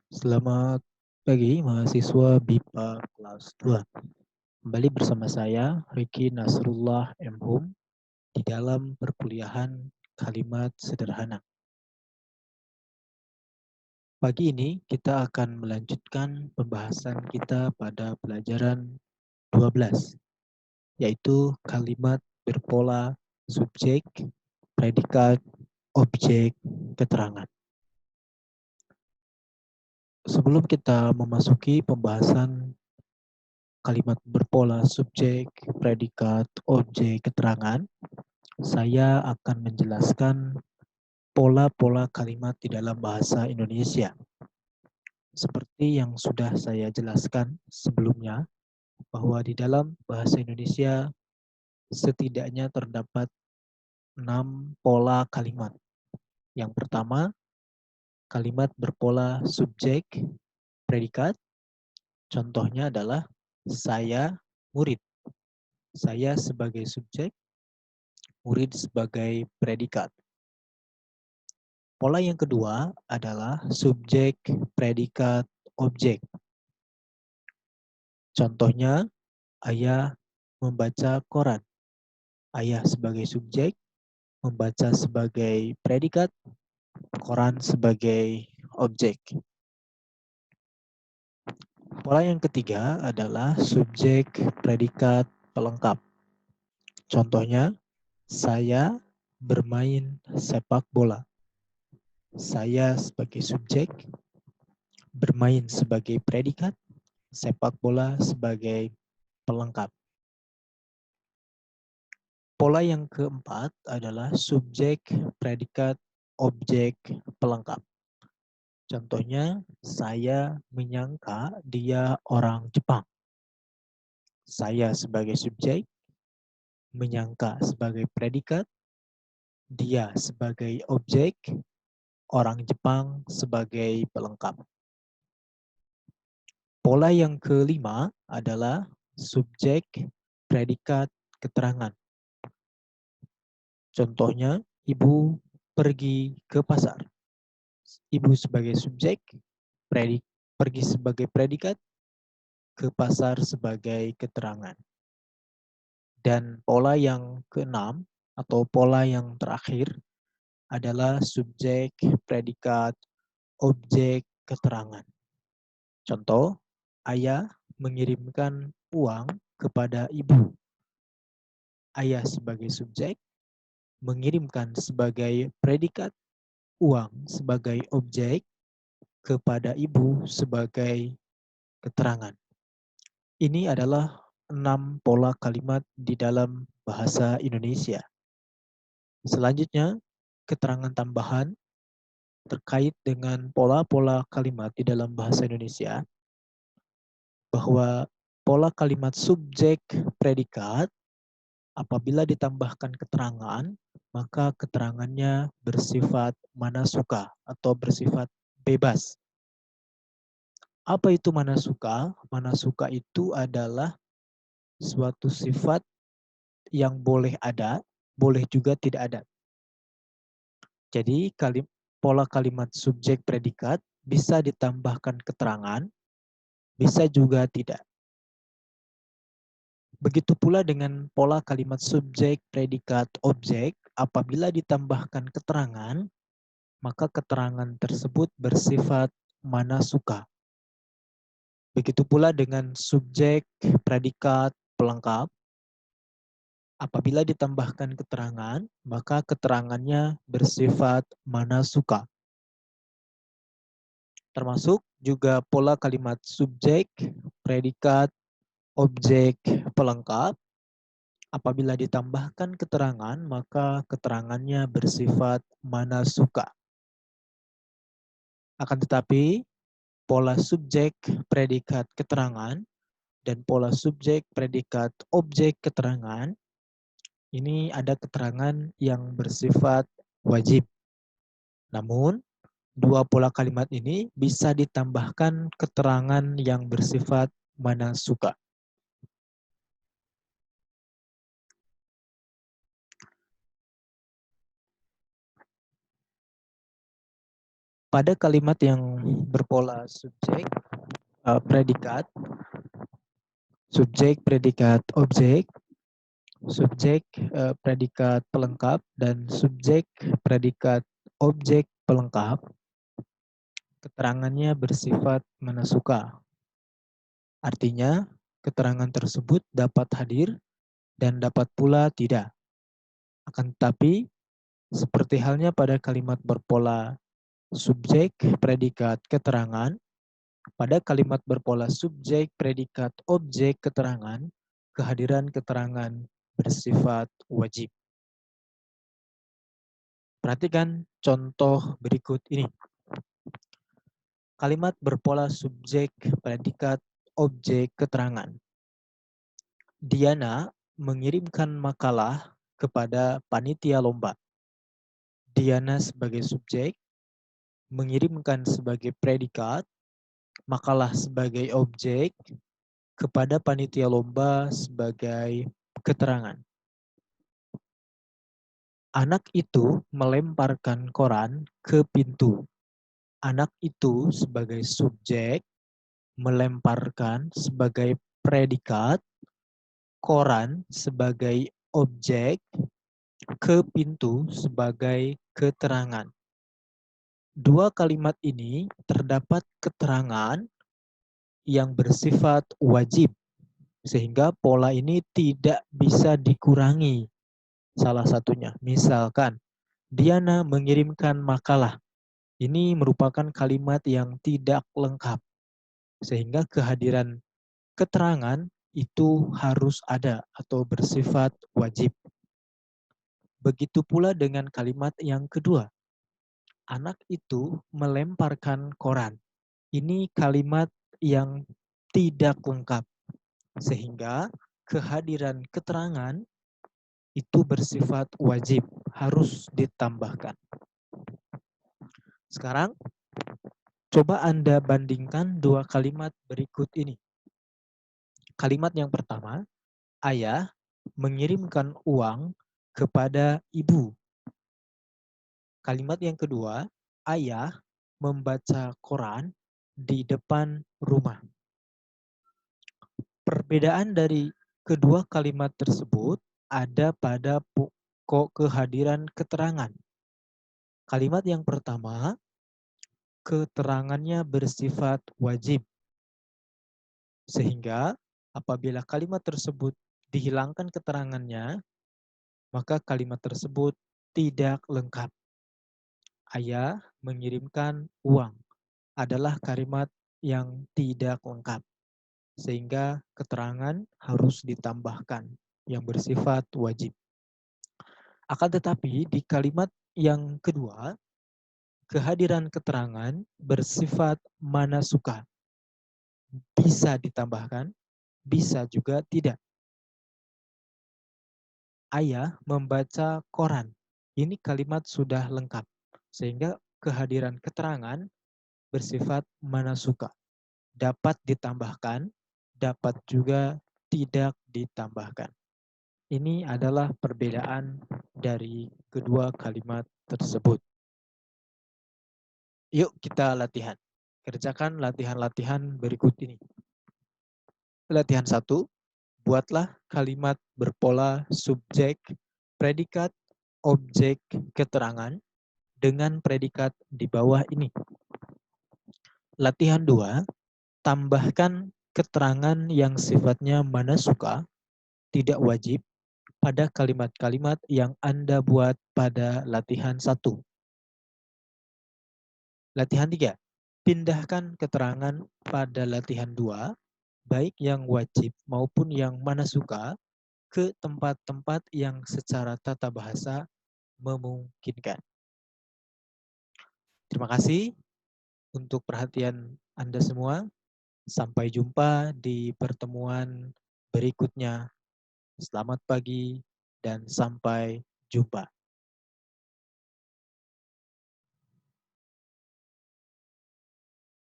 Selamat pagi mahasiswa BIPA kelas 2. Kembali bersama saya Riki Nasrullah M. Hum di dalam perkuliahan kalimat sederhana. Pagi ini kita akan melanjutkan pembahasan kita pada pelajaran 12, yaitu kalimat berpola subjek, predikat, objek, keterangan. Sebelum kita memasuki pembahasan kalimat berpola subjek, predikat, objek, keterangan, saya akan menjelaskan pola-pola kalimat di dalam bahasa Indonesia. Seperti yang sudah saya jelaskan sebelumnya, bahwa di dalam bahasa Indonesia setidaknya terdapat 6 pola kalimat. Yang pertama, kalimat berpola subjek, predikat. Contohnya adalah saya murid. Saya sebagai subjek, murid sebagai predikat. Pola yang kedua adalah subjek, predikat, objek. Contohnya, ayah membaca koran. Ayah sebagai subjek, membaca sebagai predikat, koran sebagai objek. Pola yang ketiga adalah subjek, predikat, pelengkap. Contohnya, saya bermain sepak bola. Saya sebagai subjek, bermain sebagai predikat, sepak bola sebagai pelengkap. Pola yang keempat adalah subjek, predikat, objek, pelengkap. Contohnya, saya menyangka dia orang Jepang. Saya sebagai subjek, menyangka sebagai predikat, dia sebagai objek, orang Jepang sebagai pelengkap. Pola yang kelima adalah subjek, predikat, keterangan. Contohnya, ibu pergi ke pasar. Ibu sebagai subjek, pergi sebagai predikat, ke pasar sebagai keterangan. Dan pola yang keenam atau pola yang terakhir adalah subjek, predikat, objek, keterangan. Contoh, ayah mengirimkan uang kepada ibu. Ayah sebagai subjek, mengirimkan sebagai predikat, uang sebagai objek, kepada ibu sebagai keterangan. Ini adalah 6 pola kalimat di dalam bahasa Indonesia. Selanjutnya, keterangan tambahan terkait dengan pola-pola kalimat di dalam bahasa Indonesia, bahwa pola kalimat subjek predikat apabila ditambahkan keterangan, maka keterangannya bersifat manasuka atau bersifat bebas. Apa itu manasuka? Manasuka itu adalah suatu sifat yang boleh ada, boleh juga tidak ada. Jadi pola kalimat subjek predikat bisa ditambahkan keterangan, bisa juga tidak. Begitu pula dengan pola kalimat subjek predikat objek, apabila ditambahkan keterangan, maka keterangan tersebut bersifat manasuka. Begitu pula dengan subjek predikat pelengkap, apabila ditambahkan keterangan, maka keterangannya bersifat manasuka. Termasuk juga pola kalimat subjek, predikat, objek, pelengkap. Apabila ditambahkan keterangan, maka keterangannya bersifat manasuka. Akan tetapi, pola subjek, predikat, keterangan, dan pola subjek, predikat, objek, keterangan, ini ada keterangan yang bersifat wajib. Namun, dua pola kalimat ini bisa ditambahkan keterangan yang bersifat manasuka. pada kalimat yang berpola subjek, predikat, subjek, predikat, objek, subjek, predikat pelengkap, dan subjek, predikat, objek pelengkap, keterangannya bersifat manasuka. Artinya, keterangan tersebut dapat hadir dan dapat pula tidak. Akan tetapi, seperti halnya pada kalimat berpola subjek, predikat, keterangan, pada kalimat berpola subjek, predikat, objek, keterangan, kehadiran keterangan bersifat wajib. Perhatikan contoh berikut ini. Kalimat berpola subjek, predikat, objek, keterangan. Diana mengirimkan makalah kepada panitia lomba. Diana sebagai subjek, mengirimkan sebagai predikat, makalah sebagai objek, kepada panitia lomba sebagai keterangan. Anak itu melemparkan koran ke pintu. Anak itu sebagai subjek, melemparkan sebagai predikat, koran sebagai objek, ke pintu sebagai keterangan. Dua kalimat ini terdapat keterangan yang bersifat wajib, sehingga pola ini tidak bisa dikurangi salah satunya. Misalkan, Diana mengirimkan makalah. Ini merupakan kalimat yang tidak lengkap, sehingga kehadiran keterangan itu harus ada atau bersifat wajib. Begitu pula dengan kalimat yang kedua. Anak itu melemparkan koran. Ini kalimat yang tidak lengkap, sehingga kehadiran keterangan itu bersifat wajib, harus ditambahkan. Sekarang, coba Anda bandingkan dua kalimat berikut ini. Kalimat yang pertama, ayah mengirimkan uang kepada ibu. Kalimat yang kedua, ayah membaca koran di depan rumah. Perbedaan dari kedua kalimat tersebut ada pada pokok kehadiran keterangan. Kalimat yang pertama, keterangannya bersifat wajib. Sehingga apabila kalimat tersebut dihilangkan keterangannya, maka kalimat tersebut tidak lengkap. Ayah mengirimkan uang adalah kalimat yang tidak lengkap, sehingga keterangan harus ditambahkan yang bersifat wajib. Akan tetapi di kalimat yang kedua, kehadiran keterangan bersifat manasuka. Bisa ditambahkan, bisa juga tidak. Ayah membaca koran. Ini kalimat sudah lengkap, sehingga kehadiran keterangan bersifat manasuka. Dapat ditambahkan, dapat juga tidak ditambahkan. Ini adalah perbedaan dari kedua kalimat tersebut. Yuk kita latihan. Kerjakan latihan-latihan berikut ini. Latihan 1, buatlah kalimat berpola subjek, predikat, objek, keterangan dengan predikat di bawah ini. Latihan 2, tambahkan keterangan yang sifatnya manasuka, tidak wajib, pada kalimat-kalimat yang Anda buat pada latihan 1. Latihan 3, pindahkan keterangan pada latihan 2, baik yang wajib maupun yang manasuka, ke tempat-tempat yang secara tata bahasa memungkinkan. Terima kasih untuk perhatian Anda semua. Sampai jumpa di pertemuan berikutnya. Selamat pagi dan sampai jumpa.